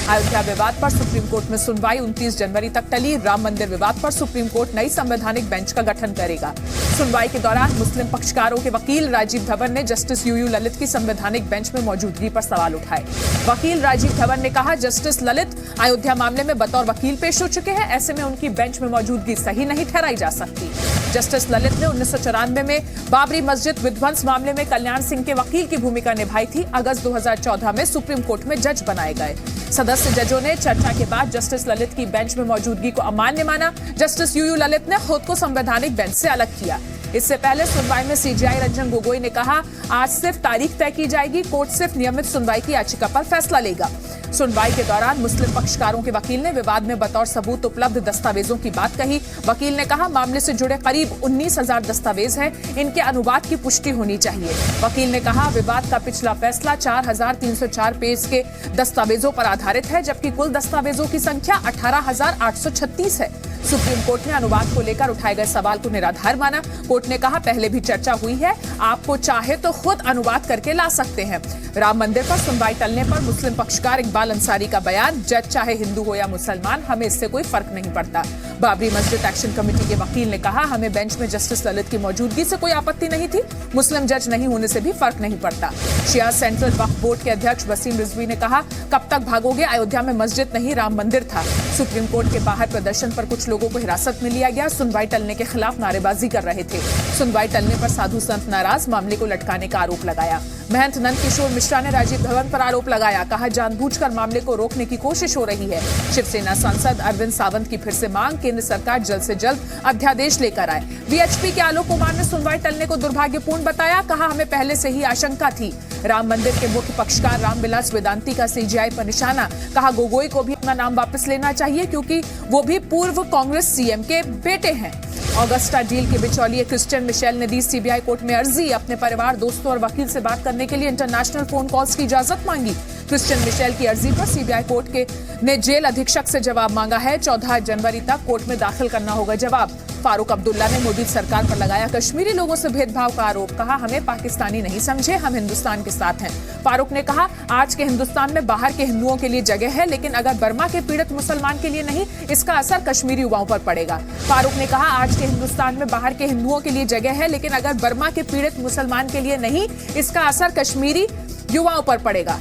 अयोध्या विवाद पर supreme court में सुनवाई 29 जनवरी तक टली। राम मंदिर विवाद पर सुप्रीम कोर्ट नई संवैधानिक बेंच का गठन करेगा। सुनवाई के दौरान मुस्लिम पक्षकारों के वकील राजीव धवन ने जस्टिस यूयू ललित की संवैधानिक बेंच में मौजूदगी पर सवाल उठाए। वकील राजीव धवन ने कहा, जस्टिस ललित अयोध्या मामले में बतौर वकील पेश हो चुके हैं, ऐसे में उनकी बेंच में मौजूदगी सही नहीं ठहराई जा सकती। जस्टिस ललित ने 1994 में बाबरी मस्जिद विध्वंस मामले में कल्याण सिंह के वकील की भूमिका निभाई थी। अगस्त 2014 में सुप्रीम कोर्ट में जज बनाए गए। सदस्य जजों ने चर्चा के बाद जस्टिस ललित की बेंच में मौजूदगी को अमान्य माना। जस्टिस यूयू ललित ने खुद को संवैधानिक बेंच से अलग किया। इससे पहले सुनवाई में सीजेआई रंजन गोगोई ने कहा, आज सिर्फ तारीख तय की जाएगी, कोर्ट सिर्फ नियमित सुनवाई की याचिका पर फैसला लेगा। सुनवाई के दौरान मुस्लिम पक्षकारों के वकील ने विवाद में बतौर सबूत उपलब्ध दस्तावेजों की बात कही। वकील ने कहा, मामले से जुड़े करीब 19,000 दस्तावेज हैं, इनके अनुवाद की पुष्टि होनी चाहिए। वकील ने कहा, विवाद का पिछला फैसला 4,304 पेज के दस्तावेजों पर आधारित है, जबकि कुल दस्तावेजों की संख्या 18,836 है। सुप्रीम कोर्ट ने अनुवाद को लेकर उठाए गए सवाल को निराधार माना। कोर्ट ने कहा, पहले भी चर्चा हुई है, आपको चाहे तो खुद अनुवाद करके ला सकते हैं। राम मंदिर पर सुनवाई टलने पर मुस्लिम पक्षकार इकबाल अंसारी का बयान, जज चाहे हिंदू हो या मुसलमान, हमें इससे कोई फर्क नहीं पड़ता। बाबरी मस्जिद एक्शन कमेटी के वकील ने कहा, हमें बेंच में जस्टिस ललित की मौजूदगी से कोई आपत्ति नहीं थी, मुस्लिम जज नहीं होने से भी फर्क नहीं पड़ता। शिया सेंट्रल वक्फ बोर्ड के अध्यक्ष वसीम रिजवी ने कहा, कब तक भागोगे, अयोध्या में मस्जिद नहीं राम मंदिर था। सुप्रीम कोर्ट के बाहर प्रदर्शन पर कुछ लोगों को हिरासत में लिया गया। सुनवाई टलने के खिलाफ नारेबाजी कर रहे थे। सुनवाई टलने पर साधु संत नाराज, मामले को लटकाने का आरोप लगाया। महंत नंद किशोर मिश्रा ने राजीव धवन पर आरोप लगाया, कहा जानबूझकर मामले को रोकने की कोशिश हो रही है। शिवसेना सांसद अरविंद सावंत की फिर से मांग, केंद्र सरकार जल्द से जल्द अध्यादेश लेकर आए। वीएचपी के आलोक कुमार ने सुनवाई टलने को दुर्भाग्यपूर्ण बताया, कहा हमें पहले से ही आशंका थी। राम मंदिर के मुख्य पक्षकार रामविलास वेदांती का सीजेआई पर निशाना, कहा गोगोई को भी अपना नाम वापस लेना चाहिए क्योंकि वो भी पूर्व कांग्रेस सीएम के बेटे हैं। ऑगस्टा डील के बिचौलिए क्रिश्चियन मिशेल ने दी सीबीआई कोर्ट में अर्जी, अपने परिवार, दोस्तों और वकील से बात करने के लिए इंटरनेशनल फोन कॉल्स की इजाजत मांगी। क्रिश्चियन मिशेल की अर्जी पर सीबीआई कोर्ट ने जेल अधीक्षक से जवाब मांगा है। 14 जनवरी तक कोर्ट में दाखिल करना होगा जवाब। फारूक अब्दुल्ला ने मोदी सरकार पर लगाया कश्मीरी लोगों से भेदभाव का आरोप, कहा हमें पाकिस्तानी नहीं समझे, हम हिंदुस्तान के साथ हैं। फारूक ने कहा, आज के हिंदुस्तान में बाहर के हिंदुओं के लिए जगह है, लेकिन अगर बर्मा के पीड़ित मुसलमान के लिए नहीं, इसका असर कश्मीरी युवाओं पर पड़ेगा। फारूक ने कहा, आज के हिंदुस्तान में बाहर के हिंदुओं के लिए जगह है, लेकिन अगर बर्मा के पीड़ित मुसलमान के लिए नहीं, इसका असर कश्मीरी युवाओं पर पड़ेगा।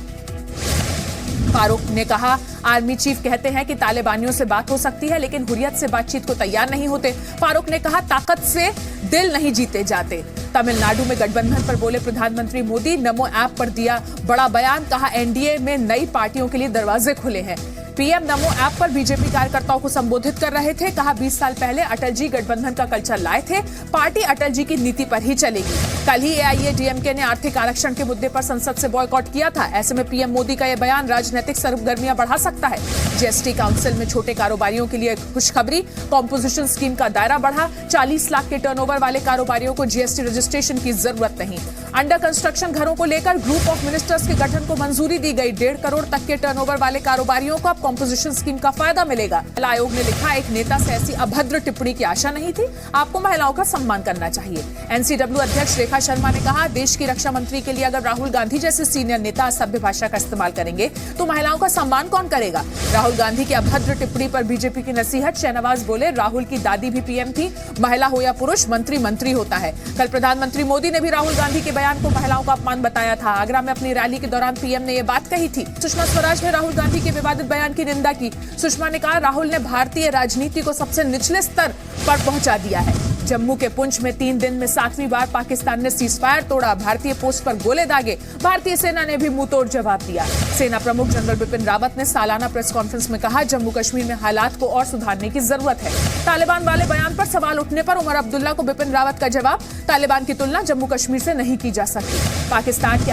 फारूक ने कहा, आर्मी चीफ कहते हैं कि तालिबानियों से बात हो सकती है, लेकिन हुर्रियत से बातचीत को तैयार नहीं होते। फारूक ने कहा, ताकत से दिल नहीं जीते जाते। तमिलनाडु में गठबंधन पर बोले प्रधानमंत्री मोदी, नमो ऐप पर दिया बड़ा बयान, कहा एनडीए में नई पार्टियों के लिए दरवाजे खुले हैं। पीएम नमो ऐप पर बीजेपी कार्यकर्ताओं को संबोधित कर रहे थे, कहा 20 साल पहले अटल जी गठबंधन का कल्चर लाए थे, पार्टी अटल जी की नीति पर ही चलेगी। कल ही एआईएडीएमके ने आर्थिक आरक्षण के मुद्दे पर संसद से बॉयकॉट किया था। ऐसे में पीएम मोदी का यह बयान राजनीतिक सरगर्मियां बढ़ा सकता है। जीएसटी काउंसिल में छोटे कारोबारियों के लिए खुशखबरी, कॉम्पोजिशन स्कीम का दायरा बढ़ा। 40 लाख के टर्नओवर वाले कारोबारियों को जीएसटी रजिस्ट्रेशन की जरूरत नहीं। अंडर कंस्ट्रक्शन घरों को लेकर ग्रुप ऑफ मिनिस्टर्स के गठन को मंजूरी दी गई। 1.5 करोड़ तक के टर्नओवर वाले कारोबारियों को कॉम्पोजिशन स्कीम का फायदा मिलेगा। महिला आयोग ने लिखा, एक नेता से ऐसी अभद्र टिप्पणी की आशा नहीं थी, आपको महिलाओं का सम्मान करना चाहिए। एनसीडब्ल्यू अध्यक्ष रेखा शर्मा ने कहा, देश की रक्षा मंत्री के लिए अगर राहुल गांधी जैसे सीनियर नेता असभ्य भाषा का इस्तेमाल करेंगे तो महिलाओं का सम्मान कौन करेगा। राहुल गांधी की अभद्र टिप्पणी पर बीजेपी की नसीहत, शहनवाज बोले, राहुल की दादी भी पीएम थी, महिला हो या पुरुष, मंत्री मंत्री होता है। कल प्रधानमंत्री मोदी ने भी राहुल गांधी के बयान को महिलाओं का अपमान बताया था। आगरा में अपनी रैली के दौरान पीएम ने यह बात कही थी। सुषमा स्वराज ने राहुल गांधी के विवादित बयान की निंदा की। सुषमा ने कहा, राहुल ने भारतीय राजनीति को सबसे निचले स्तर पर पहुंचा दिया है। जम्मू के पुंछ में 3 दिन में 7वीं बार पाकिस्तान ने सीजफायर तोड़ा, भारतीय पोस्ट पर गोले दागे। भारतीय सेना ने भी मुंहतोड़ जवाब दिया। सेना प्रमुख जनरल बिपिन रावत ने सालाना प्रेस कॉन्फ्रेंस में कहा, जम्मू कश्मीर में हालात को और सुधारने की जरूरत है। तालिबान वाले बयान पर सवाल उठने पर उमर अब्दुल्ला को बिपिन रावत का जवाब, तालिबान की तुलना जम्मू कश्मीर से नहीं की जा सकती। पाकिस्तान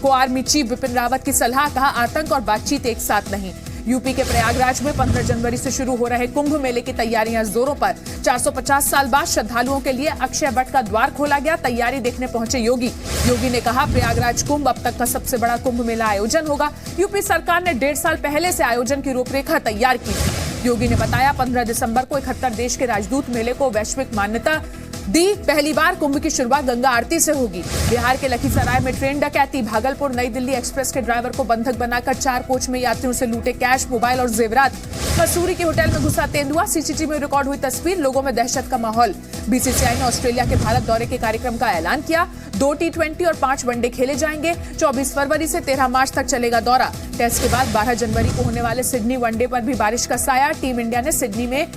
को आर्मी चीफ बिपिन रावत की सलाह, कहा आतंक और बातचीत एक साथ नहीं। यूपी के प्रयागराज में 15 जनवरी से शुरू हो रहे कुंभ मेले की तैयारियां जोरों पर। 450 साल बाद श्रद्धालुओं के लिए अक्षय वट का द्वार खोला गया, तैयारी देखने पहुंचे योगी। योगी ने कहा, प्रयागराज कुंभ अब तक का सबसे बड़ा कुंभ मेला आयोजन होगा। यूपी सरकार ने 1.5 साल पहले से आयोजन की रूपरेखा तैयार की थी। योगी ने बताया, 15 दिसंबर को 71 देश के राजदूत मेले को वैश्विक मान्यता दी पहली बार कुंभ की शुरुआत गंगा आरती से होगी। बिहार के लखीसराय में ट्रेन डकैती, भागलपुर नई दिल्ली एक्सप्रेस के ड्राइवर को बंधक बनाकर 4 कोच में यात्रियों से लूटे कैश, मोबाइल और जेवरात। मसूरी के होटल में घुसा तेंदुआ, सीसीटीवी में रिकॉर्ड हुई तस्वीर, लोगों में दहशत का माहौल। बीसीसीआई ने ऑस्ट्रेलिया के भारत दौरे के कार्यक्रम का ऐलान किया। 2 T20 और 5 वनडे खेले जाएंगे। 24 फरवरी से 13 मार्च तक चलेगा दौरा। टेस्ट के बाद 12 जनवरी को होने वाले सिडनी वनडे पर भी बारिश का साया। टीम इंडिया ने सिडनी में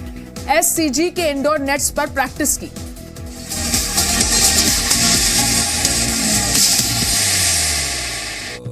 SCG के इंडोर नेट्स पर प्रैक्टिस की।